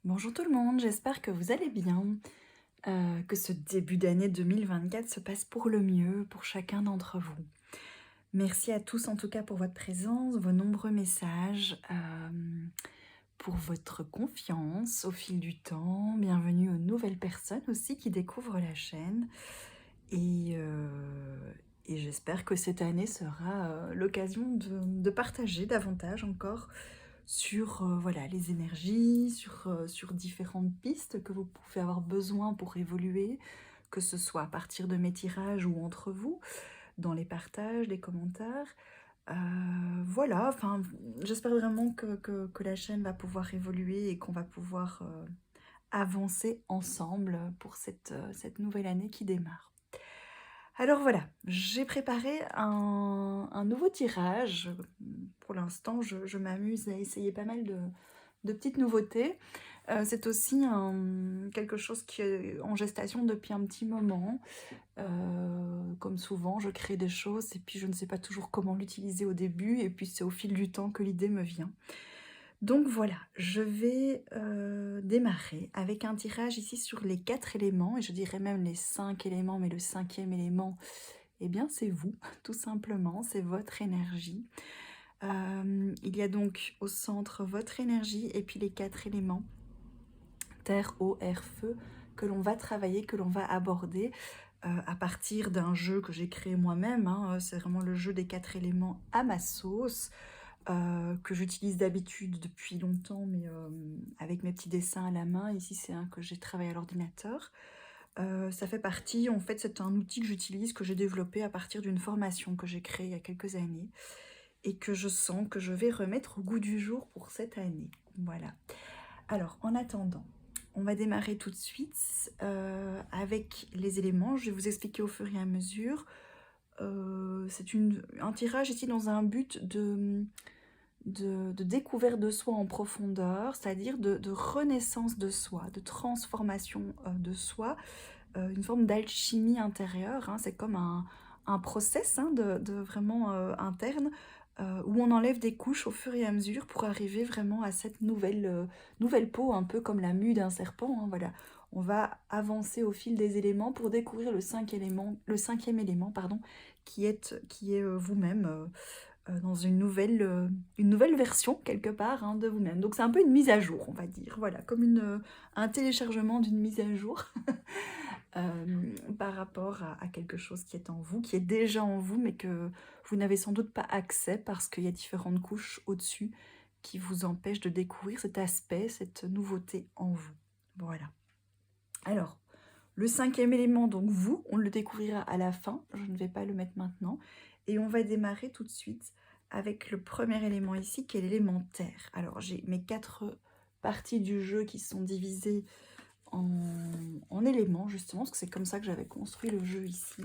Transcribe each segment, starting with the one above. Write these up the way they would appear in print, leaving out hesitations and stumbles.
Bonjour tout le monde, j'espère que vous allez bien, que ce début d'année 2024 se passe pour le mieux pour chacun d'entre vous. Merci à tous en tout cas pour votre présence, vos nombreux messages, pour votre confiance au fil du temps. Bienvenue aux nouvelles personnes aussi qui découvrent la chaîne et, et j'espère que cette année sera l'occasion de partager davantage encore sur voilà, les énergies, sur différentes pistes que vous pouvez avoir besoin pour évoluer, que ce soit à partir de mes tirages ou entre vous, dans les partages, les commentaires. Voilà, enfin, j'espère vraiment que la chaîne va pouvoir évoluer et qu'on va pouvoir avancer ensemble pour cette nouvelle année qui démarre. Alors voilà, j'ai préparé un nouveau tirage. Pour l'instant, je m'amuse à essayer pas mal de petites nouveautés. C'est aussi quelque chose qui est en gestation depuis un petit moment. Comme souvent, je crée des choses et puis je ne sais pas toujours comment l'utiliser au début et puis c'est au fil du temps que l'idée me vient. Donc voilà, je vais démarrer avec un tirage ici sur les 4 éléments et je dirais même les 5 éléments, mais le 5e élément, eh bien c'est vous, tout simplement, c'est votre énergie. Il y a donc au centre votre énergie et puis les 4 éléments, terre, eau, air, feu, que l'on va travailler, que l'on va aborder à partir d'un jeu que j'ai créé moi-même. C'est vraiment le jeu des 4 éléments à ma sauce, que j'utilise d'habitude depuis longtemps, mais avec mes petits dessins à la main. Ici, c'est un que j'ai travaillé à l'ordinateur. Ça fait partie, en fait, c'est un outil que j'utilise, que j'ai développé à partir d'une formation que j'ai créée il y a quelques années et que je sens que je vais remettre au goût du jour pour cette année. Voilà. Alors, en attendant, on va démarrer tout de suite avec les éléments. Je vais vous expliquer au fur et à mesure. C'est un tirage ici dans un but de découverte de soi en profondeur, c'est-à-dire de renaissance de soi, de transformation de soi, une forme d'alchimie intérieure. C'est comme un process de vraiment interne où on enlève des couches au fur et à mesure pour arriver vraiment à cette nouvelle peau, un peu comme la mue d'un serpent. Voilà. On va avancer au fil des éléments pour découvrir le 5e élément, pardon, qui est vous-même. Dans une nouvelle version quelque part de vous-même. Donc c'est un peu une mise à jour, on va dire. Voilà, comme un téléchargement d'une mise à jour par rapport à quelque chose qui est en vous, qui est déjà en vous, mais que vous n'avez sans doute pas accès parce qu'il y a différentes couches au-dessus qui vous empêchent de découvrir cet aspect, cette nouveauté en vous. Voilà. Alors, le 5e élément, donc vous, on le découvrira à la fin, je ne vais pas le mettre maintenant, et on va démarrer tout de suite avec le premier élément ici, qui est l'élément terre. Alors, j'ai mes 4 parties du jeu qui sont divisées en éléments, justement, parce que c'est comme ça que j'avais construit le jeu ici.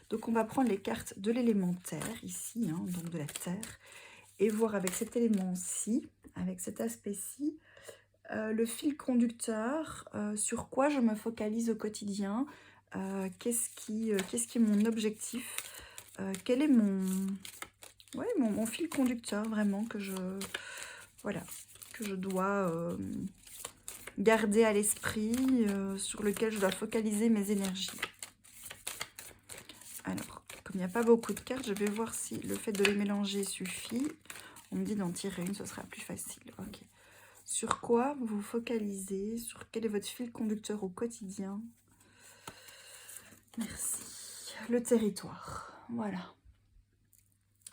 Donc, on va prendre les cartes de l'élément terre, ici, donc de la terre, et voir avec cet élément-ci, avec cet aspect-ci, le fil conducteur, sur quoi je me focalise au quotidien, qu'est-ce qui est mon objectif, quel est mon fil conducteur vraiment voilà, que je dois garder à l'esprit, sur lequel je dois focaliser mes énergies. Alors, comme il n'y a pas beaucoup de cartes, je vais voir si le fait de les mélanger suffit. On me dit d'en tirer une, ce sera plus facile. Ok. Sur quoi vous vous focalisez? Sur quel est votre fil conducteur au quotidien? Merci. Le territoire. Voilà.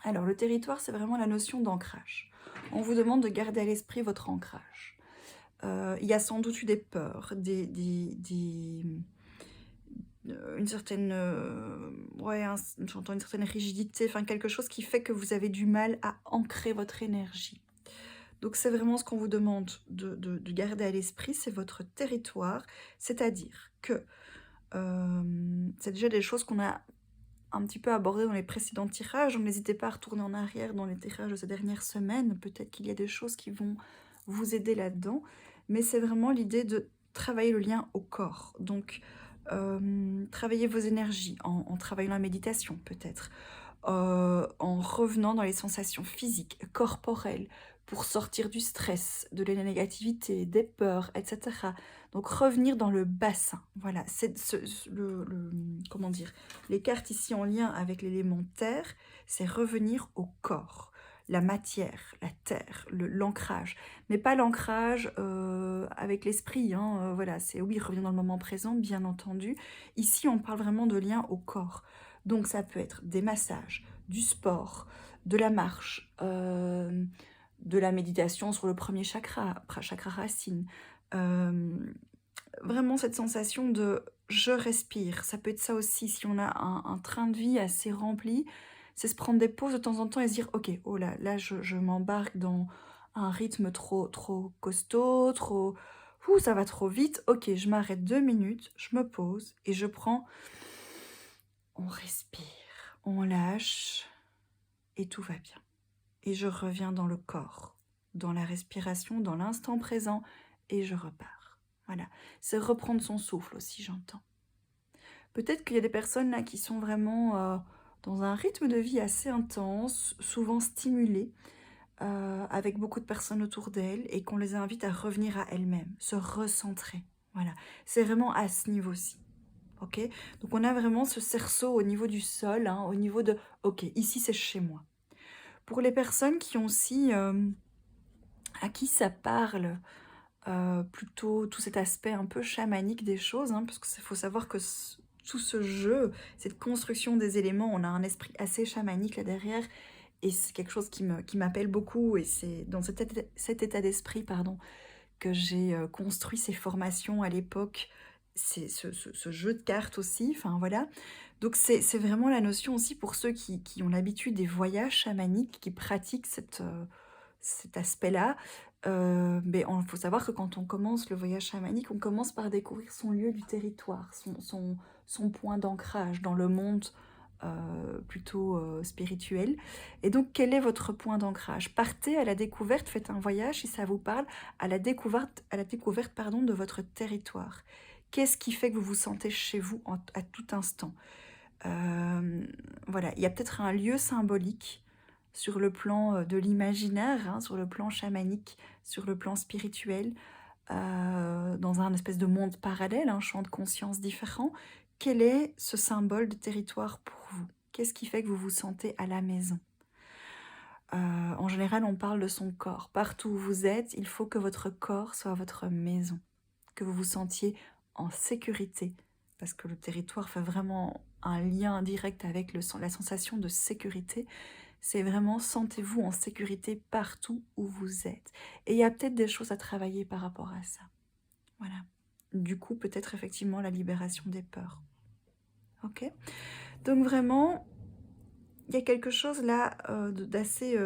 Alors, le territoire, c'est vraiment la notion d'ancrage. On vous demande de garder à l'esprit votre ancrage. Il y a sans doute eu des peurs, une certaine, j'entends une certaine rigidité, enfin quelque chose qui fait que vous avez du mal à ancrer votre énergie. Donc c'est vraiment ce qu'on vous demande de garder à l'esprit, c'est votre territoire, c'est-à-dire que c'est déjà des choses qu'on a un petit peu abordées dans les précédents tirages, donc n'hésitez pas à retourner en arrière dans les tirages de ces dernières semaines, peut-être qu'il y a des choses qui vont vous aider là-dedans, mais c'est vraiment l'idée de travailler le lien au corps, donc travailler vos énergies en travaillant la méditation peut-être, en revenant dans les sensations physiques, corporelles, pour sortir du stress, de la négativité, des peurs, etc. Donc revenir dans le bassin. Voilà, c'est comment dire, les cartes ici en lien avec l'élément terre, c'est revenir au corps, la matière, la terre, l'ancrage. Mais pas l'ancrage avec l'esprit, hein, voilà, c'est oui, revenir dans le moment présent, bien entendu. Ici, on parle vraiment de lien au corps. Donc ça peut être des massages, du sport, de la marche, de la méditation sur le premier chakra, chakra racine. Vraiment cette sensation de je respire. Ça peut être ça aussi si on a un train de vie assez rempli. C'est se prendre des pauses de temps en temps et se dire ok, oh là je m'embarque dans un rythme trop costaud, trop... Ouh, ça va trop vite. Ok, je m'arrête 2 minutes, je me pose et je prends... On respire, on lâche et tout va bien. Et je reviens dans le corps, dans la respiration, dans l'instant présent et je repars. Voilà, c'est reprendre son souffle aussi, j'entends. Peut-être qu'il y a des personnes là qui sont vraiment dans un rythme de vie assez intense, souvent stimulées, avec beaucoup de personnes autour d'elles et qu'on les invite à revenir à elles-mêmes, se recentrer. Voilà, c'est vraiment à ce niveau-ci. Ok, donc on a vraiment ce cerceau au niveau du sol, hein, au niveau de « Ok, ici c'est chez moi ». Pour les personnes qui ont aussi, à qui ça parle, plutôt tout cet aspect un peu chamanique des choses, hein, parce qu'il faut savoir que tout ce jeu, cette construction des éléments, on a un esprit assez chamanique là derrière, et c'est quelque chose qui m'appelle beaucoup, et c'est dans cet état d'esprit, pardon, que j'ai construit ces formations à l'époque, c'est ce jeu de cartes aussi, enfin voilà. Donc c'est vraiment la notion aussi pour ceux qui ont l'habitude des voyages chamaniques, qui pratiquent cet aspect-là. Mais il faut savoir que quand on commence le voyage chamanique, on commence par découvrir son lieu du territoire, son point d'ancrage dans le monde plutôt spirituel. Et donc, quel est votre point d'ancrage? Partez à la découverte, faites un voyage, si ça vous parle, à la découverte pardon, de votre territoire. Qu'est-ce qui fait que vous vous sentez chez vous à tout instant? Voilà, il y a peut-être un lieu symbolique sur le plan de l'imaginaire, hein, sur le plan chamanique, sur le plan spirituel, dans un espèce de monde parallèle, un champ de conscience différent. Quel est ce symbole de territoire pour vous? Qu'est-ce qui fait que vous vous sentez à la maison? En général, on parle de son corps. Partout où vous êtes, il faut que votre corps soit votre maison, que vous vous sentiez en sécurité, parce que le territoire fait vraiment un lien direct avec la sensation de sécurité. C'est vraiment sentez-vous en sécurité partout où vous êtes. Et il y a peut-être des choses à travailler par rapport à ça. Voilà. Du coup, peut-être effectivement la libération des peurs. Ok? Donc vraiment, il y a quelque chose là d'assez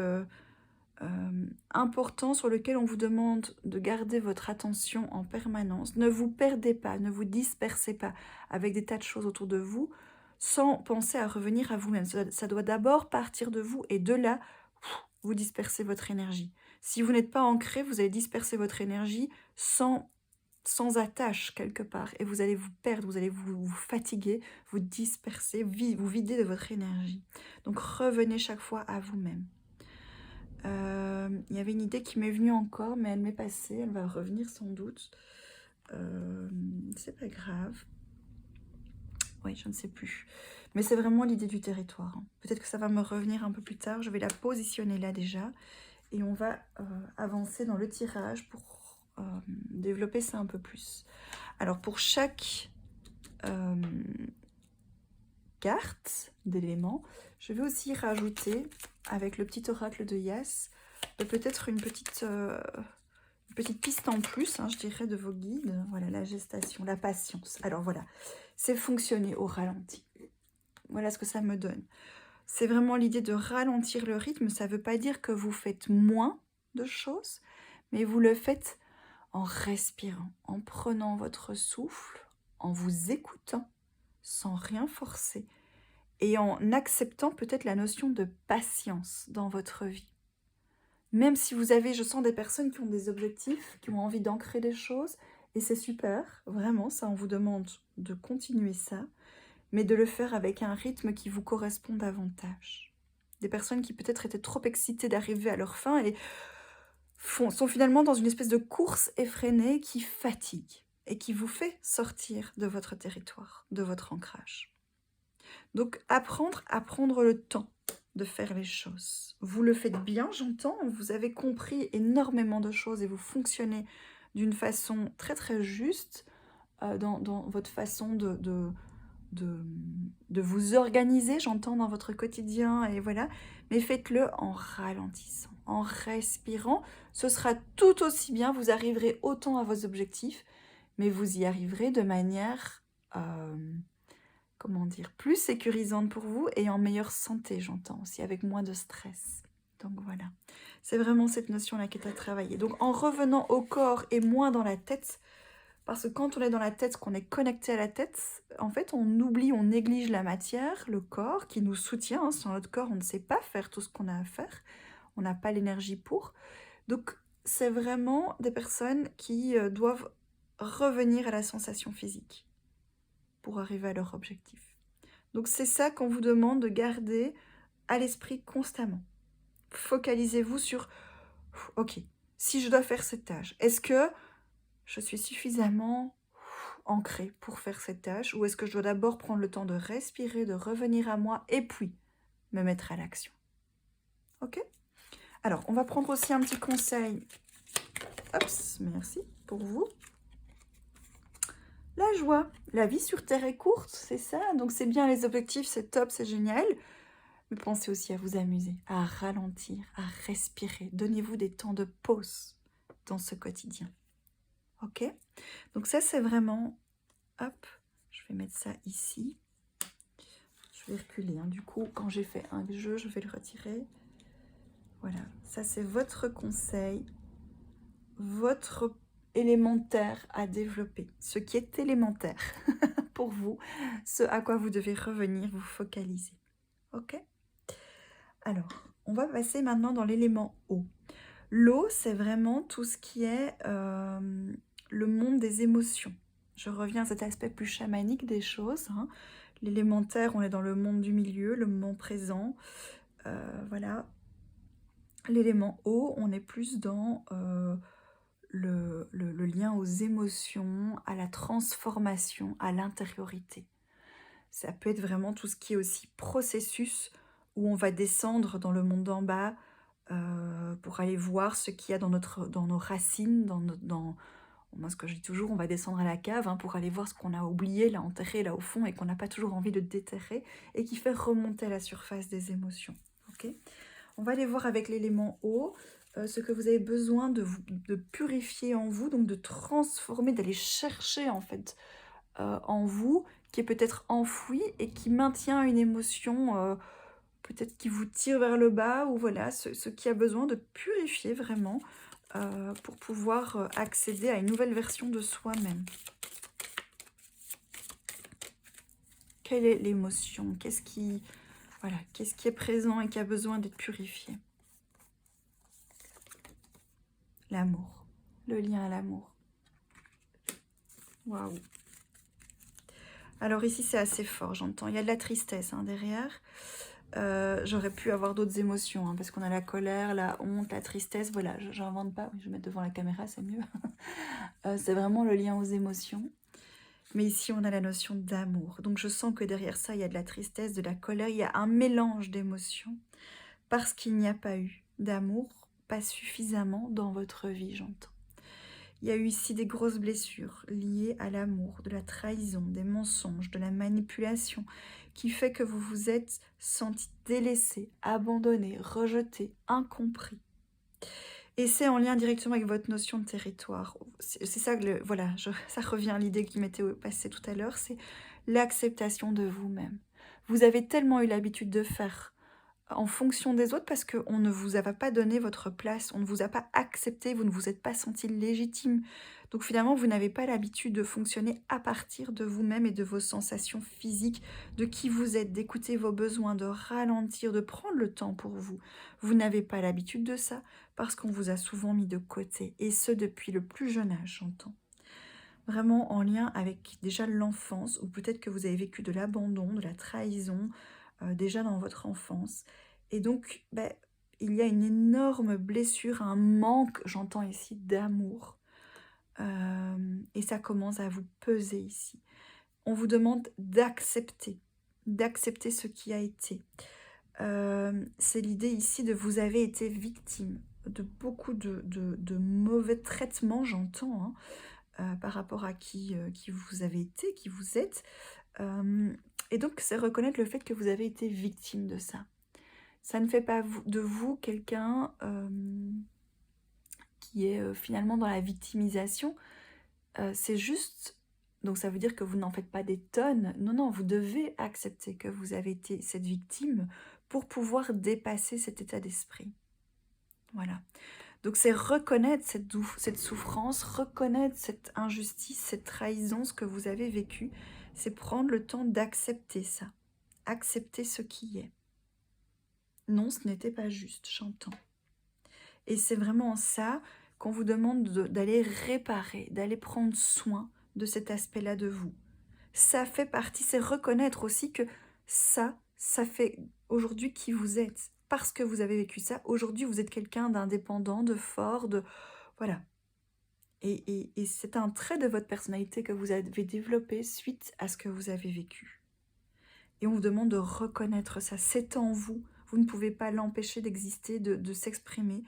important sur lequel on vous demande de garder votre attention en permanence. Ne vous perdez pas, ne vous dispersez pas avec des tas de choses autour de vous sans penser à revenir à vous-même. Ça doit d'abord partir de vous et de là, vous dispersez votre énergie. Si vous n'êtes pas ancré, vous allez disperser votre énergie sans attache quelque part et vous allez vous perdre, vous allez vous fatiguer, vous disperser, vous vider de votre énergie. Donc revenez chaque fois à vous-même. Il y avait une idée qui m'est venue encore, mais elle m'est passée, elle va revenir sans doute. C'est pas grave. Oui, je ne sais plus. Mais c'est vraiment l'idée du territoire. Hein. Peut-être que ça va me revenir un peu plus tard. Je vais la positionner là déjà. Et on va avancer dans le tirage pour développer ça un peu plus. Alors pour chaque carte d'éléments, je vais aussi rajouter, avec le petit oracle de Yas, peut-être une petite piste en plus, hein, je dirais, de vos guides. Voilà, la gestation, la patience. Alors voilà, c'est fonctionner au ralenti. Voilà ce que ça me donne. C'est vraiment l'idée de ralentir le rythme. Ça ne veut pas dire que vous faites moins de choses, mais vous le faites en respirant, en prenant votre souffle, en vous écoutant, sans rien forcer, et en acceptant peut-être la notion de patience dans votre vie. Même si vous avez, je sens des personnes qui ont des objectifs, qui ont envie d'ancrer des choses, et c'est super, vraiment, ça on vous demande de continuer ça, mais de le faire avec un rythme qui vous correspond davantage. Des personnes qui peut-être étaient trop excitées d'arriver à leur fin et sont finalement dans une espèce de course effrénée qui fatigue et qui vous fait sortir de votre territoire, de votre ancrage. Donc apprendre à prendre le temps de faire les choses. Vous le faites bien, j'entends, vous avez compris énormément de choses et vous fonctionnez d'une façon très très juste dans votre façon de vous organiser, j'entends, dans votre quotidien, et voilà. Mais faites-le en ralentissant, en respirant. Ce sera tout aussi bien, vous arriverez autant à vos objectifs, mais vous y arriverez de manière, comment dire, plus sécurisante pour vous et en meilleure santé, j'entends aussi, avec moins de stress. Donc voilà, c'est vraiment cette notion-là qui est à travailler. Donc en revenant au corps et moins dans la tête, parce que quand on est dans la tête, qu'on est connecté à la tête, en fait, on oublie, on néglige la matière, le corps, qui nous soutient. Sans notre corps, on ne sait pas faire tout ce qu'on a à faire. On n'a pas l'énergie pour. Donc, c'est vraiment des personnes qui doivent revenir à la sensation physique pour arriver à leur objectif. Donc, c'est ça qu'on vous demande de garder à l'esprit constamment. Focalisez-vous sur, ok, si je dois faire cette tâche, est-ce que je suis suffisamment ancrée pour faire cette tâche, ou est-ce que je dois d'abord prendre le temps de respirer, de revenir à moi et puis me mettre à l'action? Ok? Alors, on va prendre aussi un petit conseil. Hop, merci pour vous. La joie. La vie sur Terre est courte, c'est ça. Donc c'est bien les objectifs, c'est top, c'est génial. Mais pensez aussi à vous amuser, à ralentir, à respirer. Donnez-vous des temps de pause dans ce quotidien. Ok? Donc ça, c'est vraiment... Hop, je vais mettre ça ici. Je vais reculer. Du coup, quand j'ai fait un jeu, je vais le retirer. Voilà, ça c'est votre conseil, votre élémentaire à développer. Ce qui est élémentaire pour vous, ce à quoi vous devez revenir, vous focaliser. Ok? Alors, on va passer maintenant dans l'élément eau. L'eau, c'est vraiment tout ce qui est le monde des émotions. Je reviens à cet aspect plus chamanique des choses. L'élémentaire, on est dans le monde du milieu, le moment présent. Voilà. L'élément eau, on est plus dans le lien aux émotions, à la transformation, à l'intériorité. Ça peut être vraiment tout ce qui est aussi processus où on va descendre dans le monde d'en bas pour aller voir ce qu'il y a dans nos racines, moi, ce que je dis toujours, on va descendre à la cave pour aller voir ce qu'on a oublié, là, enterré, là au fond, et qu'on n'a pas toujours envie de déterrer, et qui fait remonter à la surface des émotions. Okay, on va aller voir avec l'élément eau ce que vous avez besoin de purifier en vous, donc de transformer, d'aller chercher en fait en vous, qui est peut-être enfoui et qui maintient une émotion peut-être qui vous tire vers le bas, ou voilà, ce qui a besoin de purifier vraiment pour pouvoir accéder à une nouvelle version de soi-même. Quelle est l'émotion? Qu'est-ce qui est présent et qui a besoin d'être purifié? L'amour, le lien à l'amour. Waouh! Alors ici, c'est assez fort, j'entends. Il y a de la tristesse derrière. J'aurais pu avoir d'autres émotions, parce qu'on a la colère, la honte, la tristesse. Voilà, j'invente pas. Je vais mettre devant la caméra, c'est mieux. C'est vraiment le lien aux émotions. Mais ici, on a la notion d'amour. Donc, je sens que derrière ça, il y a de la tristesse, de la colère. Il y a un mélange d'émotions. Parce qu'il n'y a pas eu d'amour, pas suffisamment dans votre vie, j'entends. Il y a eu ici des grosses blessures liées à l'amour, de la trahison, des mensonges, de la manipulation, qui fait que vous vous êtes senti délaissé, abandonné, rejeté, incompris. Et c'est en lien directement avec votre notion de territoire. C'est ça, ça revient à l'idée qui m'était passée tout à l'heure, c'est l'acceptation de vous-même. Vous avez tellement eu l'habitude de faire en fonction des autres parce qu'on ne vous a pas donné votre place, on ne vous a pas accepté, vous ne vous êtes pas senti légitime. Donc finalement, vous n'avez pas l'habitude de fonctionner à partir de vous-même et de vos sensations physiques, de qui vous êtes, d'écouter vos besoins, de ralentir, de prendre le temps pour vous. Vous n'avez pas l'habitude de ça parce qu'on vous a souvent mis de côté, et ce depuis le plus jeune âge, j'entends. Vraiment en lien avec déjà l'enfance, ou peut-être que vous avez vécu de l'abandon, de la trahison, déjà dans votre enfance. Et donc, il y a une énorme blessure, un manque, j'entends ici, d'amour. Et ça commence à vous peser ici. On vous demande d'accepter ce qui a été. C'est l'idée ici de vous avez été victime de beaucoup de mauvais traitements, j'entends, hein, par rapport à qui vous avez été, qui vous êtes. Et donc, c'est reconnaître le fait que vous avez été victime de ça. Ça ne fait pas de vous quelqu'un qui est finalement dans la victimisation. C'est juste... Donc ça veut dire que vous n'en faites pas des tonnes. Non, non, vous devez accepter que vous avez été cette victime pour pouvoir dépasser cet état d'esprit. Voilà. Donc c'est reconnaître cette souffrance, reconnaître cette injustice, cette trahison, ce que vous avez vécu. C'est prendre le temps d'accepter ça. Accepter ce qui est. Non, ce n'était pas juste, j'entends. Et c'est vraiment ça qu'on vous demande d'aller réparer, d'aller prendre soin de cet aspect-là de vous. Ça fait partie, c'est reconnaître aussi que ça fait aujourd'hui qui vous êtes. Parce que vous avez vécu ça, aujourd'hui vous êtes quelqu'un d'indépendant, de fort, de... Voilà. Et c'est un trait de votre personnalité que vous avez développé suite à ce que vous avez vécu. Et on vous demande de reconnaître ça, c'est en vous. Vous ne pouvez pas l'empêcher d'exister, de s'exprimer.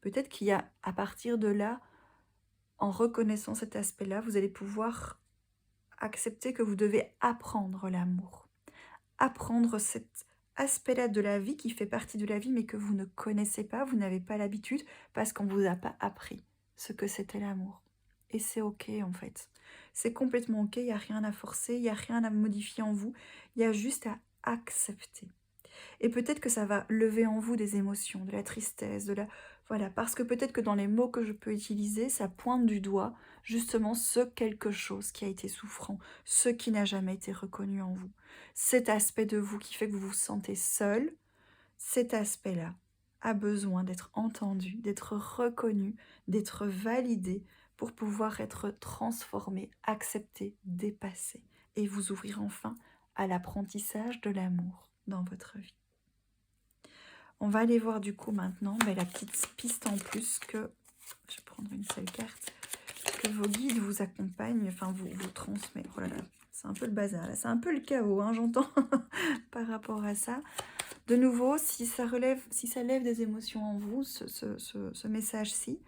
Peut-être qu'il y a, à partir de là, en reconnaissant cet aspect-là, vous allez pouvoir accepter que vous devez apprendre l'amour. Apprendre cet aspect-là de la vie qui fait partie de la vie mais que vous ne connaissez pas, vous n'avez pas l'habitude parce qu'on ne vous a pas appris ce que c'était l'amour. Et c'est ok en fait. C'est complètement ok, il n'y a rien à forcer, il n'y a rien à modifier en vous, il y a juste à accepter. Et peut-être que ça va lever en vous des émotions, de la tristesse, de la... Voilà, parce que peut-être que dans les mots que je peux utiliser, ça pointe du doigt justement ce quelque chose qui a été souffrant, ce qui n'a jamais été reconnu en vous. Cet aspect de vous qui fait que vous vous sentez seul, cet aspect-là a besoin d'être entendu, d'être reconnu, d'être validé pour pouvoir être transformé, accepté, dépassé et vous ouvrir enfin à l'apprentissage de l'amour dans votre vie. On va aller voir du coup maintenant la petite piste en plus que, je vais prendre une seule carte, que vos guides vous accompagnent, enfin vous transmettent. Oh là là, c'est un peu le bazar, là, c'est un peu le chaos, hein, j'entends, par rapport à ça. De nouveau, si ça lève des émotions en vous, ce message-ci,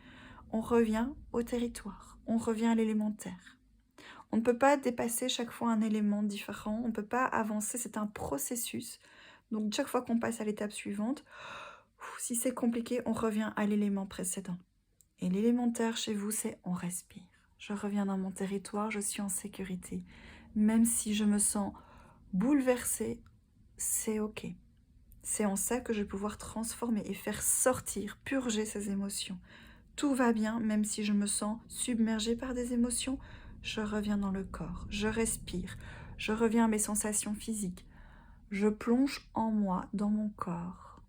on revient au territoire, on revient à l'élémentaire. On ne peut pas dépasser chaque fois un élément différent, on ne peut pas avancer, c'est un processus. Donc chaque fois qu'on passe à l'étape suivante, si c'est compliqué, on revient à l'élément précédent. Et l'élémentaire chez vous, c'est on respire. Je reviens dans mon territoire, je suis en sécurité. Même si je me sens bouleversée, c'est ok. C'est en ça que je vais pouvoir transformer et faire sortir, purger ces émotions. Tout va bien, même si je me sens submergée par des émotions, je reviens dans le corps, je respire, je reviens à mes sensations physiques, je plonge en moi, dans mon corps.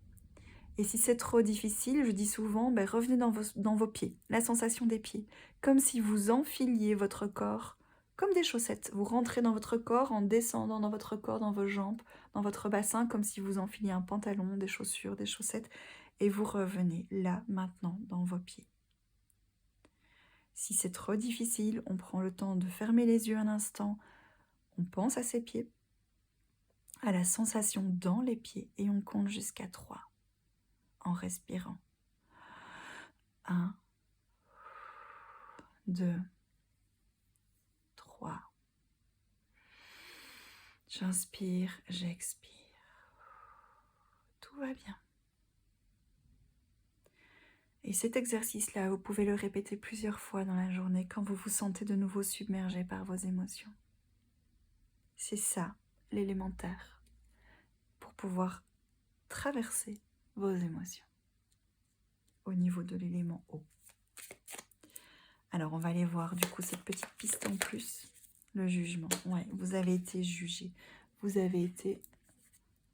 Et si c'est trop difficile, je dis souvent, revenez dans vos pieds, la sensation des pieds, comme si vous enfiliez votre corps comme des chaussettes. Vous rentrez dans votre corps en descendant dans votre corps, dans vos jambes, dans votre bassin, comme si vous enfiliez un pantalon, des chaussures, des chaussettes, et vous revenez là, maintenant, dans vos pieds. Si c'est trop difficile, on prend le temps de fermer les yeux un instant, on pense à ses pieds, à la sensation dans les pieds et on compte jusqu'à 3 en respirant. 1, 2, 3. J'inspire, j'expire. Tout va bien. Et cet exercice-là, vous pouvez le répéter plusieurs fois dans la journée quand vous vous sentez de nouveau submergé par vos émotions. C'est ça, l'élémentaire, pour pouvoir traverser vos émotions au niveau de l'élément eau. Alors, on va aller voir du coup cette petite piste en plus, le jugement. Ouais, vous avez été jugé, vous avez été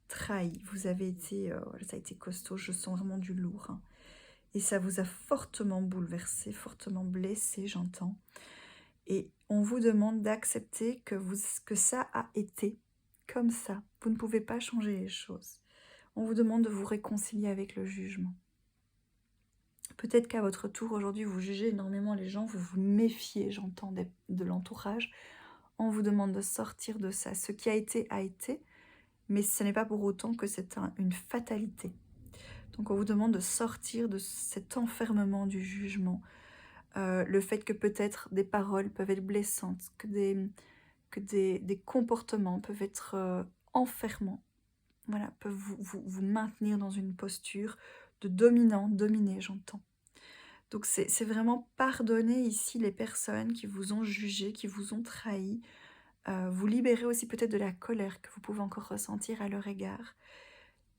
trahi, vous avez été, ça a été costaud, je sens vraiment du lourd. Hein. Et ça vous a fortement bouleversé, fortement blessé, j'entends. Et on vous demande d'accepter que ça a été comme ça. Vous ne pouvez pas changer les choses. On vous demande de vous réconcilier avec le jugement. Peut-être qu'à votre tour aujourd'hui, vous jugez énormément les gens, vous vous méfiez, j'entends, de l'entourage. On vous demande de sortir de ça. Ce qui a été, mais ce n'est pas pour autant que c'est une fatalité. Donc on vous demande de sortir de cet enfermement du jugement. Le fait que peut-être des paroles peuvent être blessantes, que des comportements peuvent être enfermants, voilà, peuvent vous maintenir dans une posture de dominant, dominé, j'entends. Donc c'est vraiment pardonner ici les personnes qui vous ont jugé, qui vous ont trahi, vous libérer aussi peut-être de la colère que vous pouvez encore ressentir à leur égard.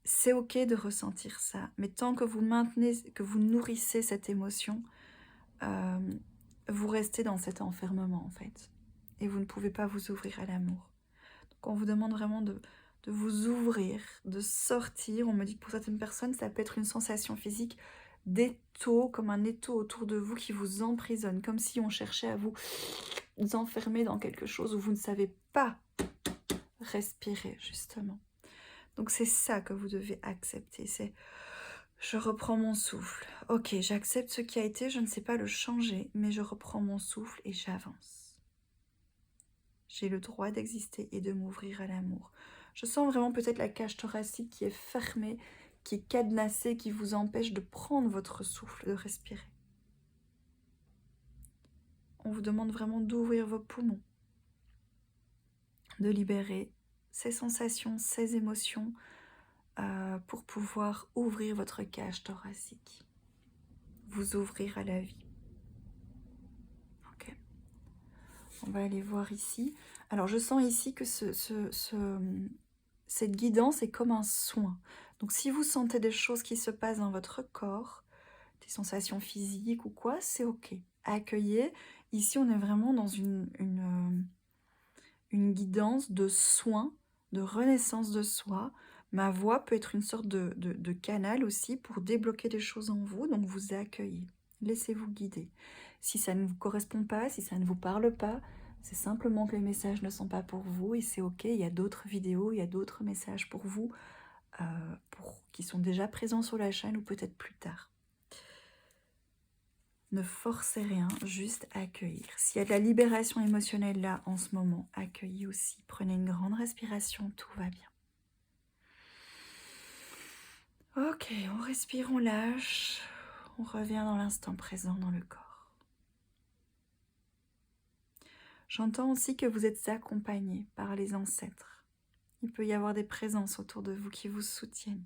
C'est ok de ressentir ça, mais tant que vous maintenez, que vous nourrissez cette émotion, vous restez dans cet enfermement en fait, et vous ne pouvez pas vous ouvrir à l'amour. Donc on vous demande vraiment de vous ouvrir, de sortir. On me dit que pour certaines personnes, ça peut être une sensation physique d'étau, comme un étau autour de vous qui vous emprisonne, comme si on cherchait à vous enfermer dans quelque chose où vous ne savez pas respirer, justement. Donc c'est ça que vous devez accepter, c'est je reprends mon souffle. Ok, j'accepte ce qui a été, je ne sais pas le changer, mais je reprends mon souffle et j'avance. J'ai le droit d'exister et de m'ouvrir à l'amour. Je sens vraiment peut-être la cage thoracique qui est fermée, qui est cadenassée, qui vous empêche de prendre votre souffle, de respirer. On vous demande vraiment d'ouvrir vos poumons, de libérer ces sensations, ces émotions, pour pouvoir ouvrir votre cage thoracique, vous ouvrir à la vie. Ok. On va aller voir ici. Alors je sens ici que cette guidance est comme un soin. Donc si vous sentez des choses qui se passent dans votre corps, des sensations physiques ou quoi, c'est ok. Accueillez. Ici on est vraiment dans une guidance de soin, de renaissance de soi. Ma voix peut être une sorte de canal aussi pour débloquer des choses en vous, donc vous accueillez. Laissez-vous guider. Si ça ne vous correspond pas, si ça ne vous parle pas, c'est simplement que les messages ne sont pas pour vous et c'est ok, il y a d'autres vidéos, il y a d'autres messages pour vous qui sont déjà présents sur la chaîne ou peut-être plus tard. Ne forcez rien, juste accueillir. S'il y a de la libération émotionnelle là en ce moment, accueillez aussi. Prenez une grande respiration, tout va bien. Ok, on respire, on lâche. On revient dans l'instant présent, dans le corps. J'entends aussi que vous êtes accompagné par les ancêtres. Il peut y avoir des présences autour de vous qui vous soutiennent.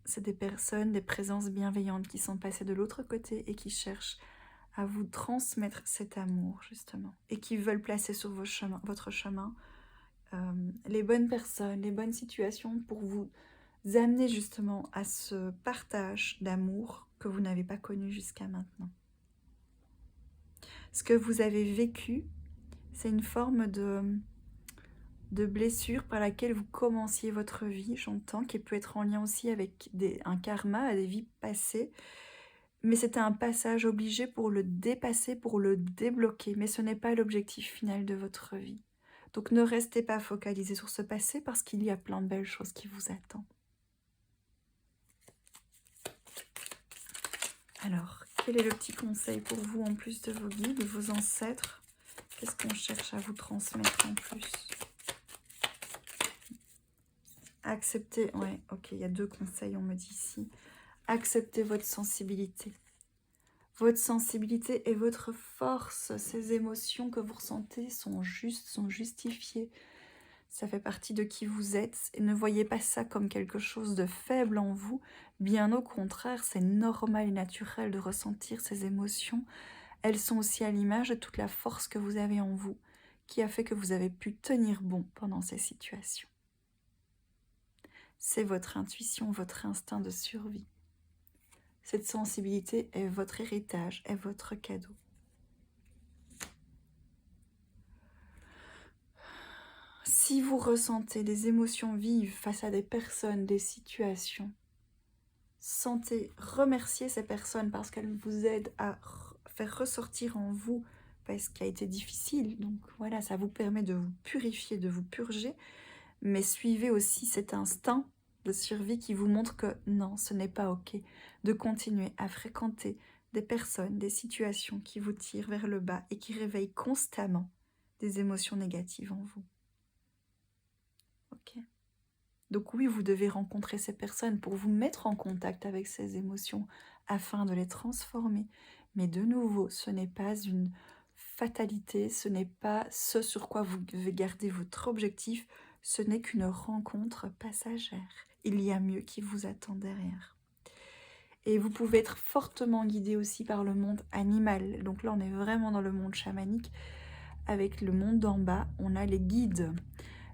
C'est des personnes, des présences bienveillantes qui sont passées de l'autre côté et qui cherchent à vous transmettre cet amour, justement, et qui veulent placer sur votre chemin les bonnes personnes, les bonnes situations pour vous amener justement à ce partage d'amour que vous n'avez pas connu jusqu'à maintenant. Ce que vous avez vécu, c'est une forme de blessure par laquelle vous commenciez votre vie, j'entends, qui peut être en lien aussi avec un karma, des vies passées, mais c'était un passage obligé pour le dépasser, pour le débloquer, mais ce n'est pas l'objectif final de votre vie. Donc ne restez pas focalisé sur ce passé parce qu'il y a plein de belles choses qui vous attendent. Alors, quel est le petit conseil pour vous en plus de vos guides, de vos ancêtres? Qu'est-ce qu'on cherche à vous transmettre en plus? Acceptez, ouais, ok, il y a 2 conseils, on me dit ici. Acceptez votre sensibilité. Votre sensibilité et votre force, ces émotions que vous ressentez sont justes, sont justifiées. Ça fait partie de qui vous êtes et ne voyez pas ça comme quelque chose de faible en vous. Bien au contraire, c'est normal et naturel de ressentir ces émotions. Elles sont aussi à l'image de toute la force que vous avez en vous, qui a fait que vous avez pu tenir bon pendant ces situations. C'est votre intuition, votre instinct de survie. Cette sensibilité est votre héritage, est votre cadeau. Si vous ressentez des émotions vives face à des personnes, des situations, remerciez ces personnes parce qu'elles vous aident à faire ressortir en vous ce qui a été difficile. Donc voilà, ça vous permet de vous purifier, de vous purger, mais suivez aussi cet instinct de survie qui vous montre que non, ce n'est pas ok de continuer à fréquenter des personnes, des situations qui vous tirent vers le bas et qui réveillent constamment des émotions négatives en vous. Ok. Donc oui, vous devez rencontrer ces personnes pour vous mettre en contact avec ces émotions afin de les transformer. Mais de nouveau, ce n'est pas une fatalité, ce n'est pas ce sur quoi vous devez garder votre objectif, ce n'est qu'une rencontre passagère. Il y a mieux qui vous attend derrière. Et vous pouvez être fortement guidé aussi par le monde animal. Donc là, on est vraiment dans le monde chamanique. Avec le monde d'en bas, on a les guides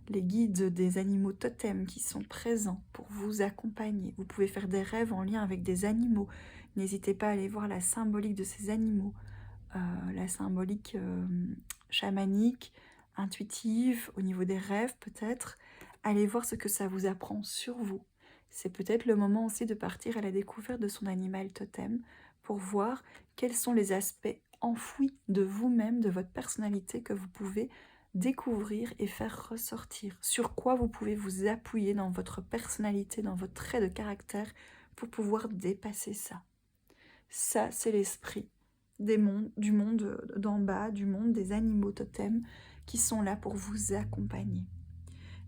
des animaux totems qui sont présents pour vous accompagner. Vous pouvez faire des rêves en lien avec des animaux. N'hésitez pas à aller voir la symbolique de ces animaux, la symbolique chamanique, intuitive, au niveau des rêves peut-être. Allez voir ce que ça vous apprend sur vous. C'est peut-être le moment aussi de partir à la découverte de son animal totem pour voir quels sont les aspects enfouis de vous-même, de votre personnalité que vous pouvez découvrir et faire ressortir. Sur quoi vous pouvez vous appuyer dans votre personnalité, dans votre trait de caractère pour pouvoir dépasser ça. Ça, c'est l'esprit du monde d'en bas, du monde des animaux totems qui sont là pour vous accompagner.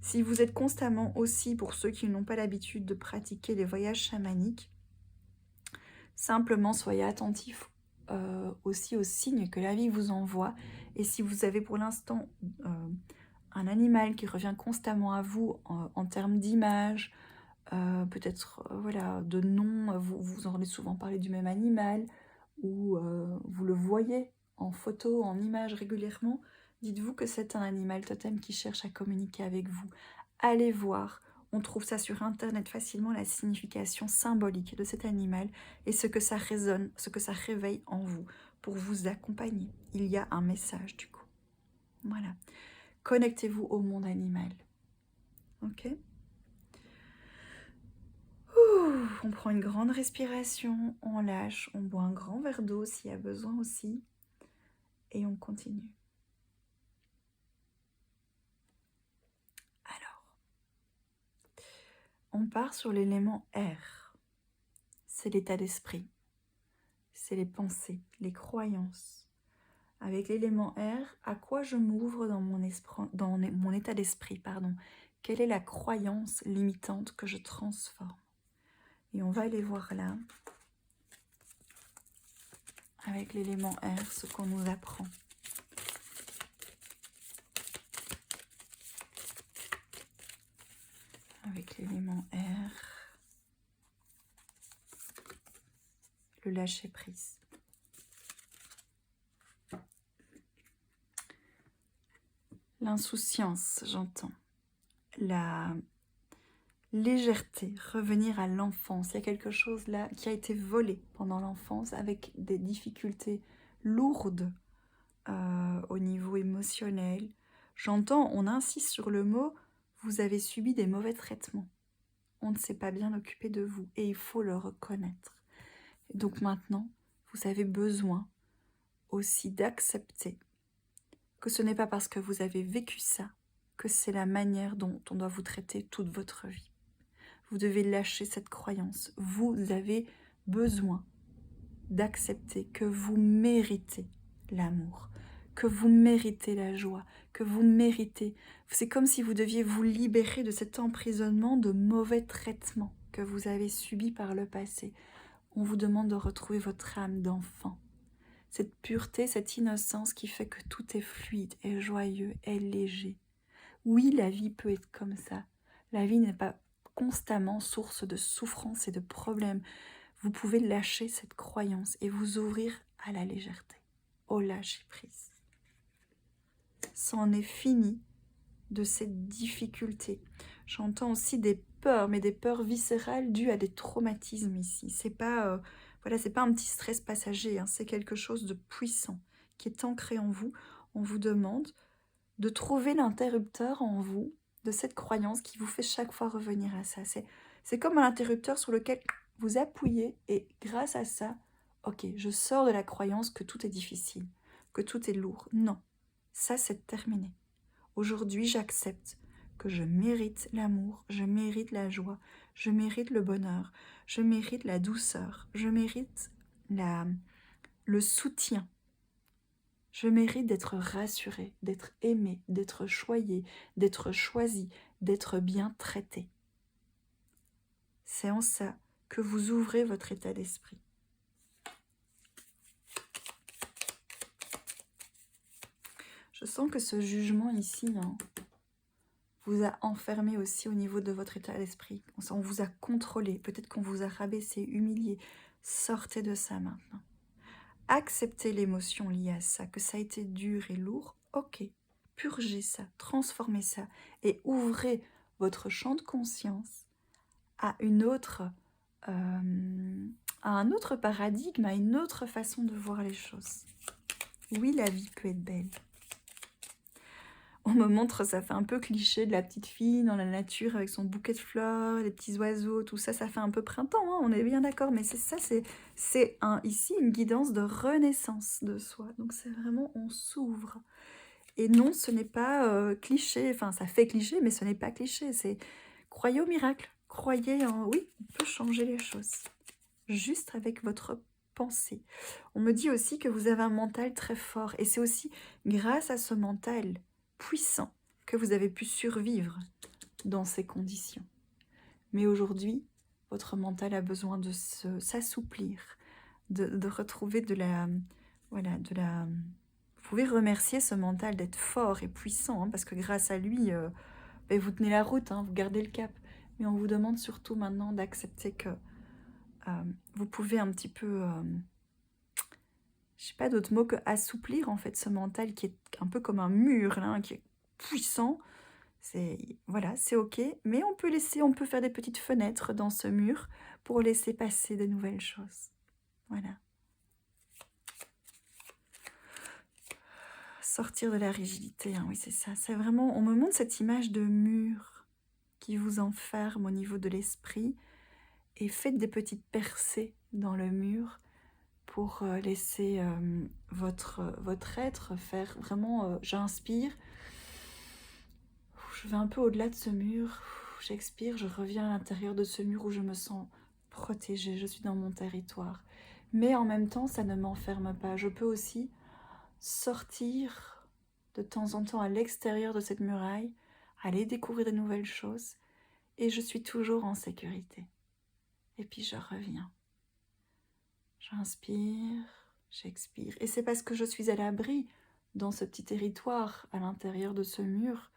Si vous êtes constamment aussi, pour ceux qui n'ont pas l'habitude de pratiquer les voyages chamaniques, simplement soyez attentifs aussi aux signes que la vie vous envoie. Et si vous avez pour l'instant un animal qui revient constamment à vous en termes d'image, peut-être voilà, de nom, vous entendez souvent parler du même animal, ou vous le voyez en photo, en image régulièrement, dites-vous que c'est un animal totem qui cherche à communiquer avec vous. Allez voir, on trouve ça sur internet facilement, la signification symbolique de cet animal et ce que ça résonne, ce que ça réveille en vous pour vous accompagner. Il y a un message du coup. Voilà. Connectez-vous au monde animal. Ok ? On prend une grande respiration, on lâche, on boit un grand verre d'eau s'il y a besoin aussi, et on continue. Alors, on part sur l'élément R. C'est l'état d'esprit, c'est les pensées, les croyances. Avec l'élément R, à quoi je m'ouvre dans mon état d'esprit, pardon. Quelle est la croyance limitante que je transforme? Et on va aller voir là, avec l'élément R, ce qu'on nous apprend. Avec l'élément R, le lâcher prise. L'insouciance, j'entends. La légèreté, revenir à l'enfance. Il y a quelque chose là qui a été volé pendant l'enfance avec des difficultés lourdes au niveau émotionnel. J'entends, on insiste sur le mot, vous avez subi des mauvais traitements. On ne s'est pas bien occupé de vous et il faut le reconnaître. Et donc maintenant, vous avez besoin aussi d'accepter que ce n'est pas parce que vous avez vécu ça que c'est la manière dont on doit vous traiter toute votre vie. Vous devez lâcher cette croyance. Vous avez besoin d'accepter que vous méritez l'amour, que vous méritez la joie, que vous méritez. C'est comme si vous deviez vous libérer de cet emprisonnement de mauvais traitements que vous avez subi par le passé. On vous demande de retrouver votre âme d'enfant. Cette pureté, cette innocence qui fait que tout est fluide, est joyeux, est léger. Oui, la vie peut être comme ça. La vie n'est pas constamment source de souffrance et de problèmes. Vous pouvez lâcher cette croyance et vous ouvrir à la légèreté, au lâcher-prise. C'en est fini de ces difficultés. J'entends aussi des peurs, mais des peurs viscérales dues à des traumatismes ici. C'est pas, c'est pas un petit stress passager, hein, c'est quelque chose de puissant qui est ancré en vous. On vous demande de trouver l'interrupteur en vous de cette croyance qui vous fait chaque fois revenir à ça. C'est comme un interrupteur sur lequel vous appuyez et grâce à ça, ok, je sors de la croyance que tout est difficile, que tout est lourd. Non, ça c'est terminé. Aujourd'hui, j'accepte que je mérite l'amour, je mérite la joie, je mérite le bonheur, je mérite la douceur, je mérite le soutien. Je mérite d'être rassurée, d'être aimée, d'être choyée, d'être choisie, d'être bien traitée. C'est en ça que vous ouvrez votre état d'esprit. Je sens que ce jugement ici vous a enfermé aussi au niveau de votre état d'esprit. On vous a contrôlé, peut-être qu'on vous a rabaissé, humilié. Sortez de ça maintenant. Acceptez l'émotion liée à ça, que ça a été dur et lourd, ok. Purgez ça, transformez ça et ouvrez votre champ de conscience à un autre paradigme, à une autre façon de voir les choses. Oui, la vie peut être belle. On me montre, ça fait un peu cliché de la petite fille dans la nature avec son bouquet de fleurs, les petits oiseaux, tout ça, ça fait un peu printemps, hein, on est bien d'accord, mais c'est ça, c'est ici une guidance de renaissance de soi. Donc c'est vraiment, on s'ouvre. Et non, ce n'est pas cliché, enfin ça fait cliché, mais ce n'est pas cliché, c'est croyez au miracle, croyez en, oui, on peut changer les choses, juste avec votre pensée. On me dit aussi que vous avez un mental très fort, et c'est aussi grâce à ce mental puissant que vous avez pu survivre dans ces conditions. Mais aujourd'hui, votre mental a besoin de s'assouplir, de retrouver de la... Voilà, de la... Vous pouvez remercier ce mental d'être fort et puissant, hein, parce que grâce à lui, vous tenez la route, hein, vous gardez le cap. Mais on vous demande surtout maintenant d'accepter que vous pouvez un petit peu... je sais pas d'autre mot que assouplir en fait ce mental qui est un peu comme un mur, là, qui est puissant. Voilà, c'est ok, mais on peut faire des petites fenêtres dans ce mur pour laisser passer de nouvelles choses. Voilà. Sortir de la rigidité, hein, oui c'est ça. C'est vraiment, on me montre cette image de mur qui vous enferme au niveau de l'esprit et faites des petites percées dans le mur pour laisser votre être faire vraiment, j'inspire, je vais un peu au-delà de ce mur, j'expire, je reviens à l'intérieur de ce mur où je me sens protégée, je suis dans mon territoire. Mais en même temps, ça ne m'enferme pas. Je peux aussi sortir de temps en temps à l'extérieur de cette muraille, aller découvrir de nouvelles choses, et je suis toujours en sécurité. Et puis je reviens. J'inspire, j'expire. Et c'est parce que je suis à l'abri dans ce petit territoire à l'intérieur de ce mur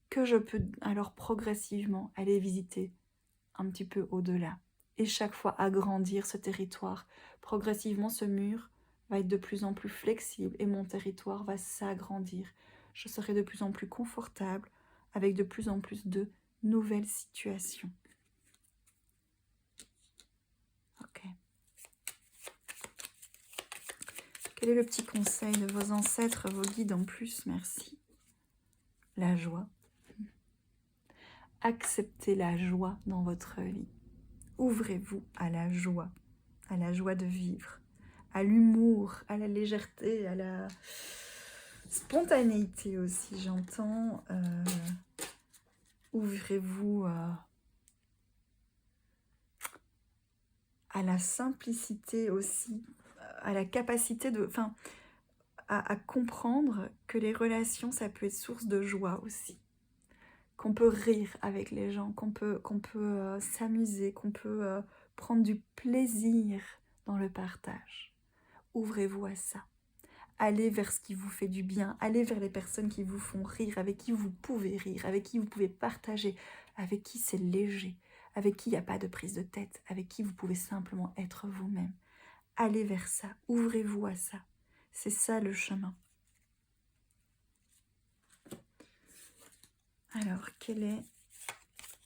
que je peux alors progressivement aller visiter un petit peu au-delà. Et chaque fois agrandir ce territoire. Progressivement, ce mur va être de plus en plus flexible et mon territoire va s'agrandir. Je serai de plus en plus confortable avec de plus en plus de nouvelles situations. Ok. Quel est le petit conseil de vos ancêtres, vos guides en plus? Merci. La joie. Acceptez la joie dans votre vie. Ouvrez-vous à la joie de vivre, à l'humour, à la légèreté, à la spontanéité aussi, j'entends. Ouvrez-vous à la simplicité aussi, à la capacité de... Enfin, à comprendre que les relations, ça peut être source de joie aussi. Qu'on peut rire avec les gens, qu'on peut s'amuser, qu'on peut prendre du plaisir dans le partage. Ouvrez-vous à ça. Allez vers ce qui vous fait du bien, allez vers les personnes qui vous font rire, avec qui vous pouvez rire, avec qui vous pouvez partager, avec qui c'est léger, avec qui il n'y a pas de prise de tête, avec qui vous pouvez simplement être vous-même. Allez vers ça, ouvrez-vous à ça. C'est ça le chemin. Alors, quel est...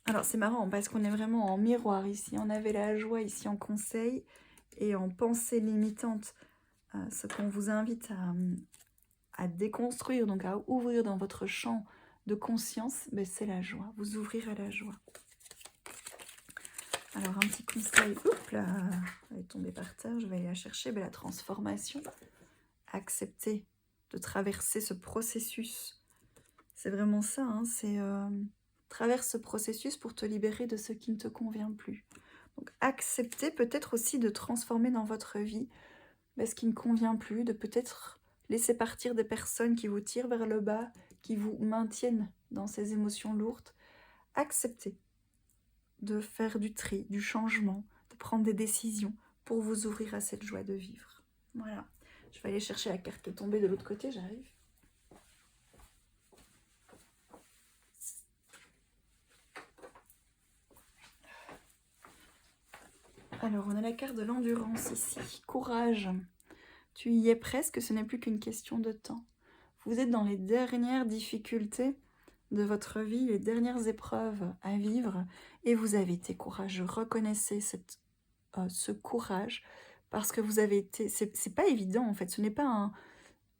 Alors, c'est marrant parce qu'on est vraiment en miroir ici. On avait la joie ici en conseil et en pensée limitante. Ce qu'on vous invite à déconstruire, donc à ouvrir dans votre champ de conscience, ben c'est la joie. Vous ouvrir à la joie. Alors, un petit conseil. Oups là, elle est tombée par terre. Je vais aller la chercher. Ben, la transformation. Accepter de traverser ce processus. C'est vraiment ça, hein, c'est Traverse ce processus pour te libérer de ce qui ne te convient plus. Donc acceptez peut-être aussi de transformer dans votre vie ce qui ne convient plus, de peut-être laisser partir des personnes qui vous tirent vers le bas, qui vous maintiennent dans ces émotions lourdes. Acceptez de faire du tri, du changement, de prendre des décisions pour vous ouvrir à cette joie de vivre. Voilà. Je vais aller chercher la carte qui est tombée de l'autre côté, j'arrive. Alors, on a la carte de l'endurance ici. Courage. Tu y es presque, ce n'est plus qu'une question de temps. Vous êtes dans les dernières difficultés de votre vie, les dernières épreuves à vivre, et vous avez été courageux. Reconnaissez ce courage, parce que vous avez été... C'est pas évident, en fait. Ce n'est pas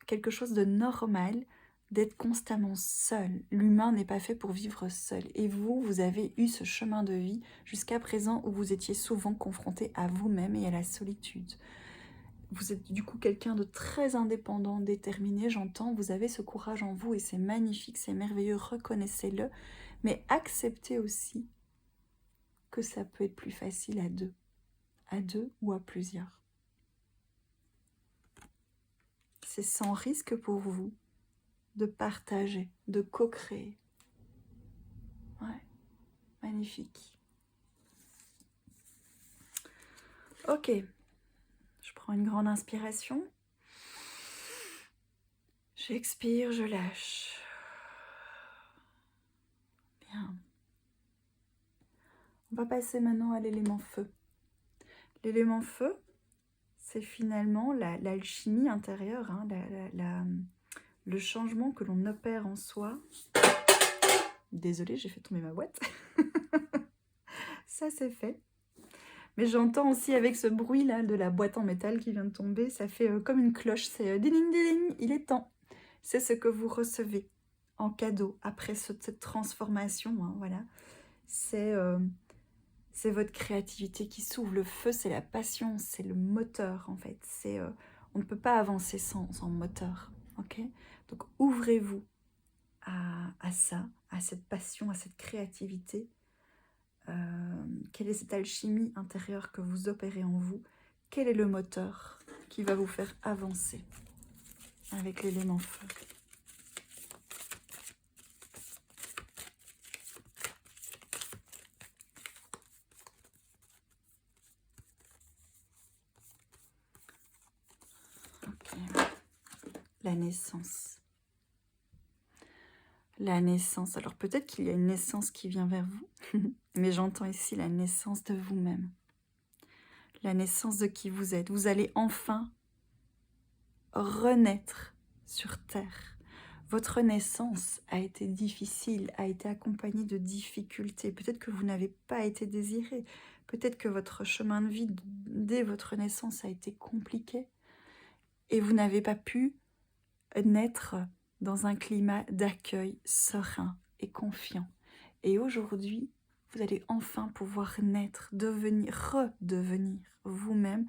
quelque chose de normal d'être constamment seul. L'humain n'est pas fait pour vivre seul. Et vous avez eu ce chemin de vie jusqu'à présent où vous étiez souvent confronté à vous-même et à la solitude. Vous êtes du coup quelqu'un de très indépendant, déterminé, j'entends, vous avez ce courage en vous et c'est magnifique, c'est merveilleux, reconnaissez-le, mais acceptez aussi que ça peut être plus facile à deux ou à plusieurs. C'est sans risque pour vous de partager, de co-créer. Ouais, magnifique. Ok, je prends une grande inspiration. J'expire, je lâche. Bien. On va passer maintenant à l'élément feu. L'élément feu, c'est finalement l'alchimie intérieure, hein, le changement que l'on opère en soi. Désolée, j'ai fait tomber ma boîte. Ça, c'est fait. Mais j'entends aussi avec ce bruit-là de la boîte en métal qui vient de tomber, ça fait comme une cloche, c'est ding ding, il est temps. C'est ce que vous recevez en cadeau après cette transformation, hein, voilà. C'est votre créativité qui s'ouvre. Le feu, c'est la passion, c'est le moteur, en fait. On ne peut pas avancer sans moteur, ok? Donc, ouvrez-vous à ça, à cette passion, à cette créativité. Quelle est cette alchimie intérieure que vous opérez en vous? Quel est le moteur qui va vous faire avancer avec l'élément feu? Ok. La naissance. La naissance. Alors peut-être qu'il y a une naissance qui vient vers vous, mais j'entends ici la naissance de vous-même. La naissance de qui vous êtes. Vous allez enfin renaître sur Terre. Votre naissance a été difficile, a été accompagnée de difficultés. Peut-être que vous n'avez pas été désiré. Peut-être que votre chemin de vie dès votre naissance a été compliqué. Et vous n'avez pas pu naître dans un climat d'accueil serein et confiant. Et aujourd'hui, vous allez enfin pouvoir naître, redevenir vous-même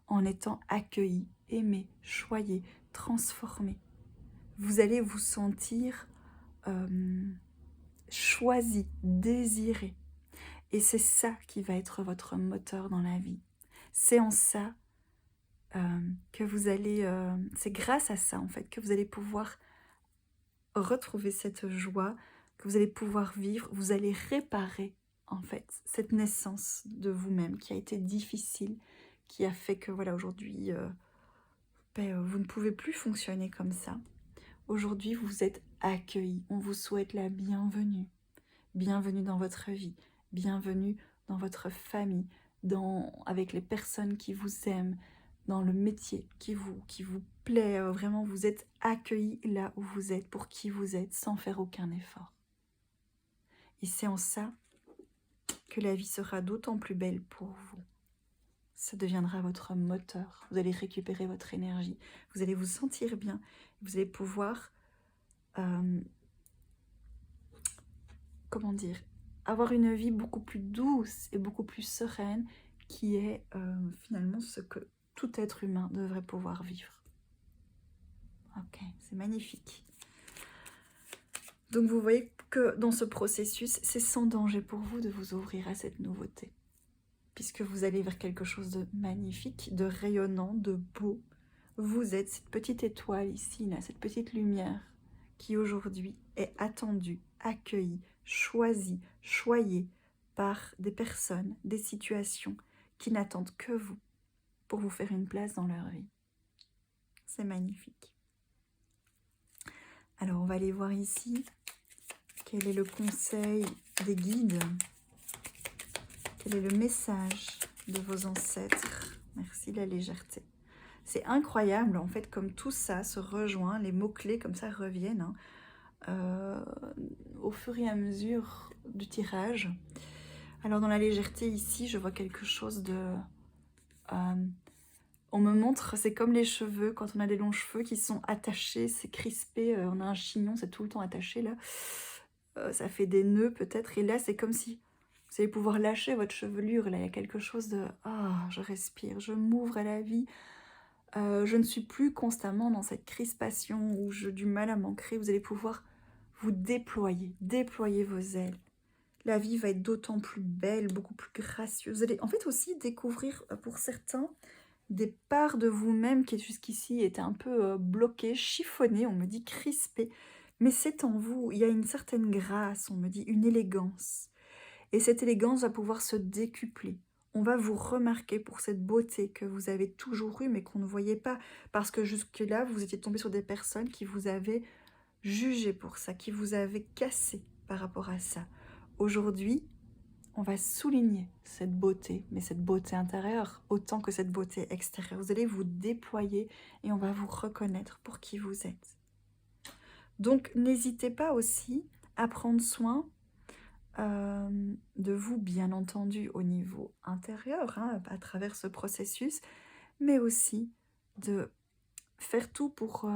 en étant accueilli, aimé, choyé, transformé. Vous allez vous sentir choisi, désiré. Et c'est ça qui va être votre moteur dans la vie. C'est en ça que vous allez... c'est grâce à ça, en fait, que vous allez pouvoir retrouver cette joie, que vous allez pouvoir vivre, vous allez réparer, en fait, cette naissance de vous-même qui a été difficile, qui a fait que, voilà, aujourd'hui, vous ne pouvez plus fonctionner comme ça. Aujourd'hui, vous êtes accueillis. On vous souhaite la bienvenue. Bienvenue dans votre vie. Bienvenue dans votre famille, avec les personnes qui vous aiment, dans le métier qui vous plaît. Vraiment, vous êtes accueillis là où vous êtes, pour qui vous êtes, sans faire aucun effort. Et c'est en ça que la vie sera d'autant plus belle pour vous. Ça deviendra votre moteur. Vous allez récupérer votre énergie. Vous allez vous sentir bien. Vous allez pouvoir, comment dire, avoir une vie beaucoup plus douce et beaucoup plus sereine, qui est finalement ce que tout être humain devrait pouvoir vivre. Ok, c'est magnifique. Donc vous voyez que dans ce processus, c'est sans danger pour vous de vous ouvrir à cette nouveauté. Puisque vous allez vers quelque chose de magnifique, de rayonnant, de beau. Vous êtes cette petite étoile ici, là, cette petite lumière qui aujourd'hui est attendue, accueillie, choisie, choyée par des personnes, des situations qui n'attendent que vous pour vous faire une place dans leur vie. C'est magnifique. Alors on va aller voir ici quel est le conseil des guides, quel est le message de vos ancêtres. Merci la légèreté. C'est incroyable en fait comme tout ça se rejoint, les mots-clés comme ça reviennent au fur et à mesure du tirage. Alors dans la légèreté ici, je vois quelque chose de... on me montre, c'est comme les cheveux, quand on a des longs cheveux qui sont attachés, c'est crispé, on a un chignon, c'est tout le temps attaché là. Ça fait des nœuds peut-être, et là c'est comme si vous allez pouvoir lâcher votre chevelure, là il y a quelque chose de... Ah, je respire, je m'ouvre à la vie. Je ne suis plus constamment dans cette crispation où j'ai du mal à m'ancrer. Vous allez pouvoir vous déployer vos ailes. La vie va être d'autant plus belle, beaucoup plus gracieuse. Vous allez en fait aussi découvrir pour certains des parts de vous-même qui jusqu'ici étaient un peu bloquées, chiffonnées, on me dit crispées. Mais c'est en vous, il y a une certaine grâce, on me dit, une élégance. Et cette élégance va pouvoir se décupler. On va vous remarquer pour cette beauté que vous avez toujours eue, mais qu'on ne voyait pas. Parce que jusque-là, vous étiez tombé sur des personnes qui vous avaient jugé pour ça, qui vous avaient cassé par rapport à ça. Aujourd'hui, on va souligner cette beauté, mais cette beauté intérieure, autant que cette beauté extérieure. Vous allez vous déployer et on va vous reconnaître pour qui vous êtes. Donc, n'hésitez pas aussi à prendre soin de vous, bien entendu, au niveau intérieur, à travers ce processus, mais aussi de faire tout pour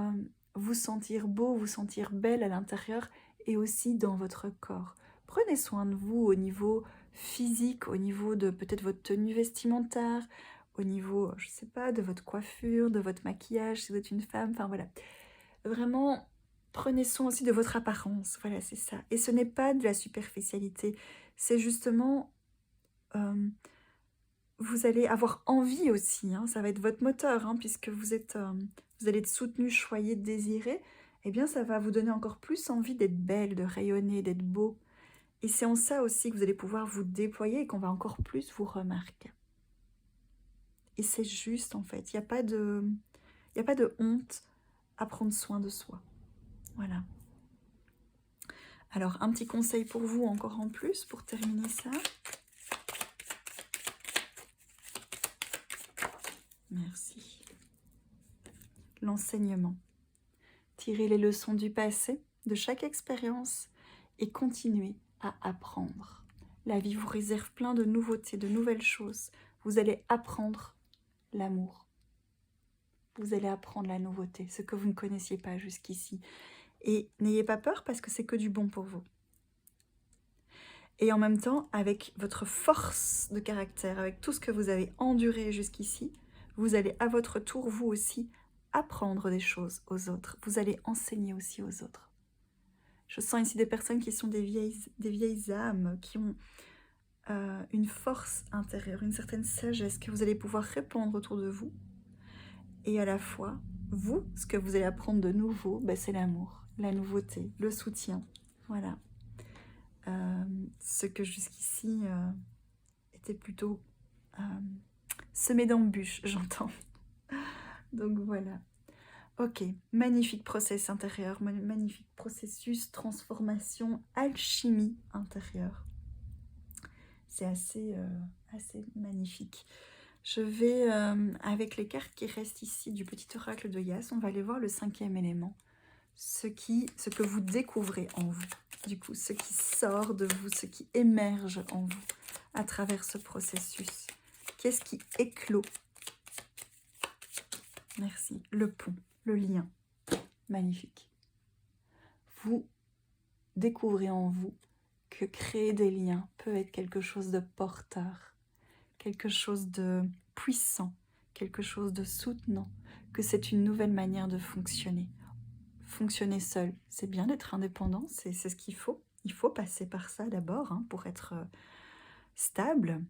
vous sentir beau, vous sentir belle à l'intérieur et aussi dans votre corps. Prenez soin de vous au niveau physique, au niveau de peut-être votre tenue vestimentaire, au niveau, je sais pas, de votre coiffure, de votre maquillage, si vous êtes une femme, enfin voilà. Vraiment, prenez soin aussi de votre apparence, voilà, c'est ça. Et ce n'est pas de la superficialité, c'est justement, vous allez avoir envie aussi, ça va être votre moteur, puisque vous allez être soutenu, choyé, désiré, eh bien ça va vous donner encore plus envie d'être belle, de rayonner, d'être beau. Et c'est en ça aussi que vous allez pouvoir vous déployer et qu'on va encore plus vous remarquer. Et c'est juste en fait, il n'y a pas de honte à prendre soin de soi. Voilà. Alors, un petit conseil pour vous encore en plus, pour terminer ça. Merci. L'enseignement. Tirez les leçons du passé, de chaque expérience, et continuez à apprendre. La vie vous réserve plein de nouveautés, de nouvelles choses. Vous allez apprendre l'amour. Vous allez apprendre la nouveauté, ce que vous ne connaissiez pas jusqu'ici. Et n'ayez pas peur parce que c'est que du bon pour vous. Et en même temps, avec votre force de caractère, avec tout ce que vous avez enduré jusqu'ici, vous allez à votre tour, vous aussi, apprendre des choses aux autres. Vous allez enseigner aussi aux autres. Je sens ici des personnes qui sont des vieilles âmes, qui ont une force intérieure, une certaine sagesse que vous allez pouvoir répandre autour de vous. Et à la fois, vous, ce que vous allez apprendre de nouveau, c'est l'amour, la nouveauté, le soutien. Voilà. Ce que jusqu'ici était plutôt semé d'embûches, j'entends. Donc voilà. Ok, magnifique process intérieur, magnifique processus, transformation, alchimie intérieure. C'est assez magnifique. Je vais, avec les cartes qui restent ici du petit oracle de Yas, on va aller voir le 5e élément. Ce que vous découvrez en vous, du coup, ce qui sort de vous, ce qui émerge en vous à travers ce processus. Qu'est-ce qui éclot? Merci. Le pont, le lien. Magnifique. Vous découvrez en vous que créer des liens peut être quelque chose de porteur, quelque chose de puissant, quelque chose de soutenant, que c'est une nouvelle manière de fonctionner. fonctionner seul. C'est bien d'être indépendant, c'est ce qu'il faut. Il faut passer par ça d'abord hein, pour être stable.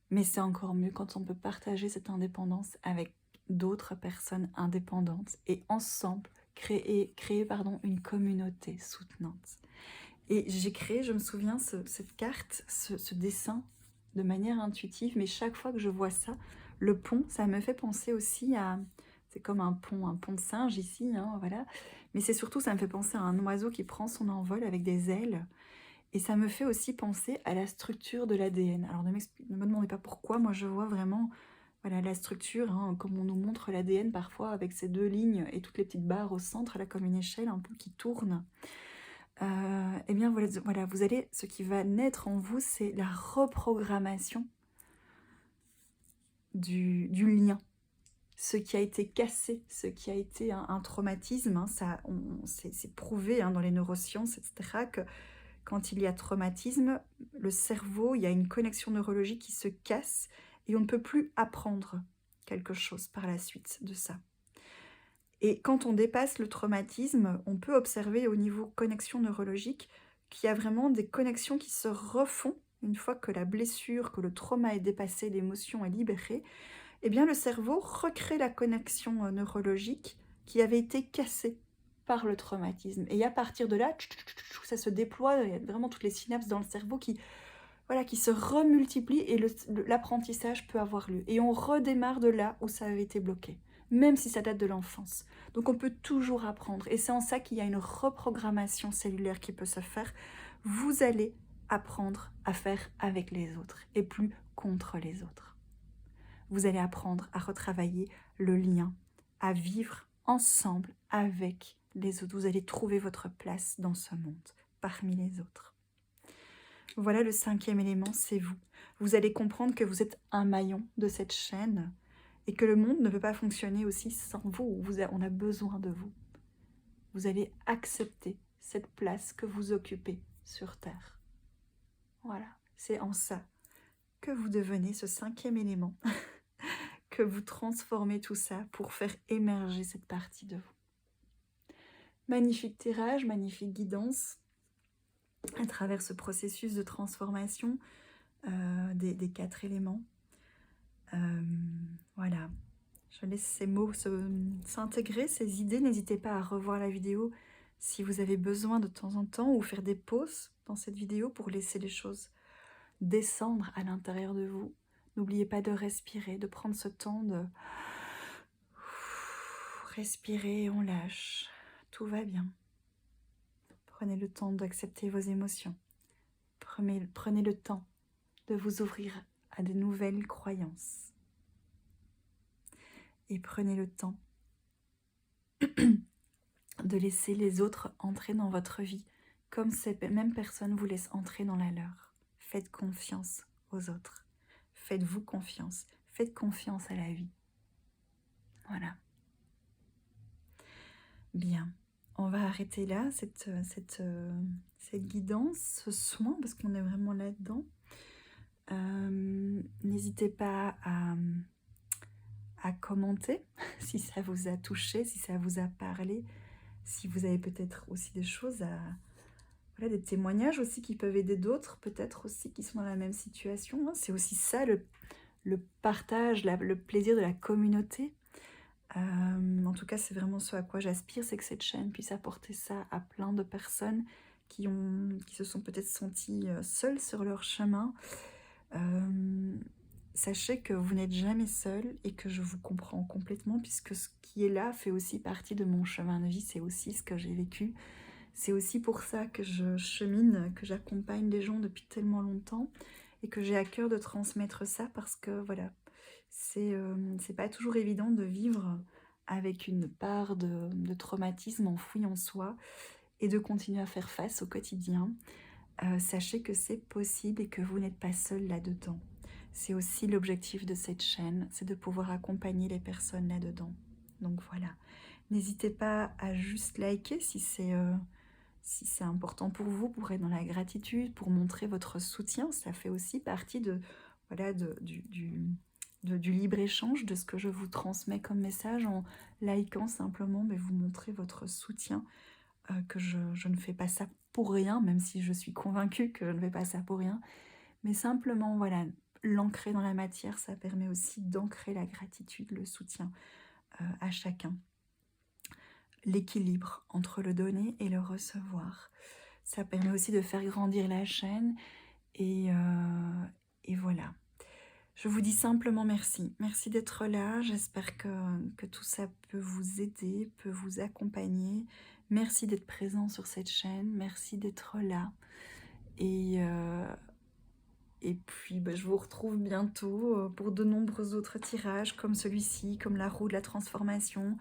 Mais c'est encore mieux quand on peut partager cette indépendance avec d'autres personnes indépendantes et ensemble créer une communauté soutenante. Et j'ai créé, je me souviens, cette carte, ce dessin de manière intuitive, mais chaque fois que je vois ça, le pont, ça me fait penser aussi à... C'est comme un pont de singe ici, hein, voilà. Mais c'est surtout, ça me fait penser à un oiseau qui prend son envol avec des ailes. Et ça me fait aussi penser à la structure de l'ADN. Alors ne me demandez pas pourquoi, moi je vois vraiment voilà, la structure, hein, comme on nous montre l'ADN parfois, avec ces deux lignes et toutes les petites barres au centre, là, comme une échelle un peu qui tourne. Eh bien voilà, vous allez, ce qui va naître en vous, c'est la reprogrammation du lien. Ce qui a été cassé, ce qui a été un traumatisme, hein, c'est prouvé hein, dans les neurosciences, etc., que quand il y a traumatisme, le cerveau, il y a une connexion neurologique qui se casse et on ne peut plus apprendre quelque chose par la suite de ça. Et quand on dépasse le traumatisme, on peut observer au niveau connexion neurologique qu'il y a vraiment des connexions qui se refont une fois que la blessure, que le trauma est dépassé, l'émotion est libérée. Eh bien, le cerveau recrée la connexion neurologique qui avait été cassée par le traumatisme. Et à partir de là, ça se déploie, il y a vraiment toutes les synapses dans le cerveau qui, voilà, qui se remultiplient et l'apprentissage peut avoir lieu. Et on redémarre de là où ça avait été bloqué, même si ça date de l'enfance. Donc on peut toujours apprendre. Et c'est en ça qu'il y a une reprogrammation cellulaire qui peut se faire. Vous allez apprendre à faire avec les autres et plus contre les autres. Vous allez apprendre à retravailler le lien, à vivre ensemble avec les autres. Vous allez trouver votre place dans ce monde, parmi les autres. Voilà le 5e élément, c'est vous. Vous allez comprendre que vous êtes un maillon de cette chaîne et que le monde ne peut pas fonctionner aussi sans vous. On a besoin de vous. Vous allez accepter cette place que vous occupez sur Terre. Voilà, c'est en ça que vous devenez ce 5e élément. Que vous transformez tout ça pour faire émerger cette partie de vous. Magnifique tirage, magnifique guidance à travers ce processus de transformation des 4 éléments. Voilà, je laisse ces mots s'intégrer, ces idées. N'hésitez pas à revoir la vidéo si vous avez besoin de temps en temps ou faire des pauses dans cette vidéo pour laisser les choses descendre à l'intérieur de vous. N'oubliez pas de respirer, de prendre ce temps de respirer, on lâche, tout va bien. Prenez le temps d'accepter vos émotions. Prenez le temps de vous ouvrir à de nouvelles croyances. Et prenez le temps de laisser les autres entrer dans votre vie, comme ces mêmes personnes vous laissent entrer dans la leur. Faites confiance aux autres. Faites-vous confiance. Faites confiance à la vie. Voilà. Bien. On va arrêter là, cette guidance, ce soin, parce qu'on est vraiment là-dedans. N'hésitez pas à commenter si ça vous a touché, si ça vous a parlé, si vous avez peut-être aussi des choses voilà, des témoignages aussi qui peuvent aider d'autres, peut-être aussi qui sont dans la même situation. Hein. C'est aussi ça le partage, le plaisir de la communauté. En tout cas, c'est vraiment ce à quoi j'aspire, c'est que cette chaîne puisse apporter ça à plein de personnes qui se sont peut-être senties seules sur leur chemin. Sachez que vous n'êtes jamais seul et que je vous comprends complètement, puisque ce qui est là fait aussi partie de mon chemin de vie, c'est aussi ce que j'ai vécu. C'est aussi pour ça que je chemine, que j'accompagne les gens depuis tellement longtemps et que j'ai à cœur de transmettre ça, parce que voilà, c'est pas toujours évident de vivre avec une part de traumatisme enfoui en soi et de continuer à faire face au quotidien. Sachez que c'est possible et que vous n'êtes pas seul là-dedans. C'est aussi l'objectif de cette chaîne, c'est de pouvoir accompagner les personnes là-dedans. Donc voilà, n'hésitez pas à juste liker si c'est important pour vous, pour être dans la gratitude, pour montrer votre soutien. Ça fait aussi partie de, voilà, du libre-échange, de ce que je vous transmets comme message, en likant simplement, mais vous montrer votre soutien, que je ne fais pas ça pour rien, même si je suis convaincue que je ne fais pas ça pour rien. Mais simplement, voilà, l'ancrer dans la matière, ça permet aussi d'ancrer la gratitude, le soutien à chacun. L'équilibre entre le donner et le recevoir. Ça permet aussi de faire grandir la chaîne et voilà. Je vous dis simplement merci. Merci d'être là. J'espère que tout ça peut vous aider, peut vous accompagner. Merci d'être présent sur cette chaîne. Merci d'être là. Et puis, je vous retrouve bientôt pour de nombreux autres tirages comme celui-ci, comme la roue de la transformation,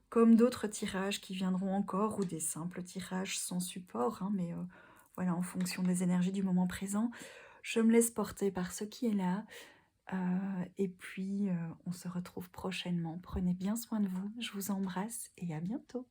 comme d'autres tirages qui viendront encore, ou des simples tirages sans support, hein, mais voilà, en fonction des énergies du moment présent. Je me laisse porter par ce qui est là, et puis on se retrouve prochainement. Prenez bien soin de vous, je vous embrasse et à bientôt.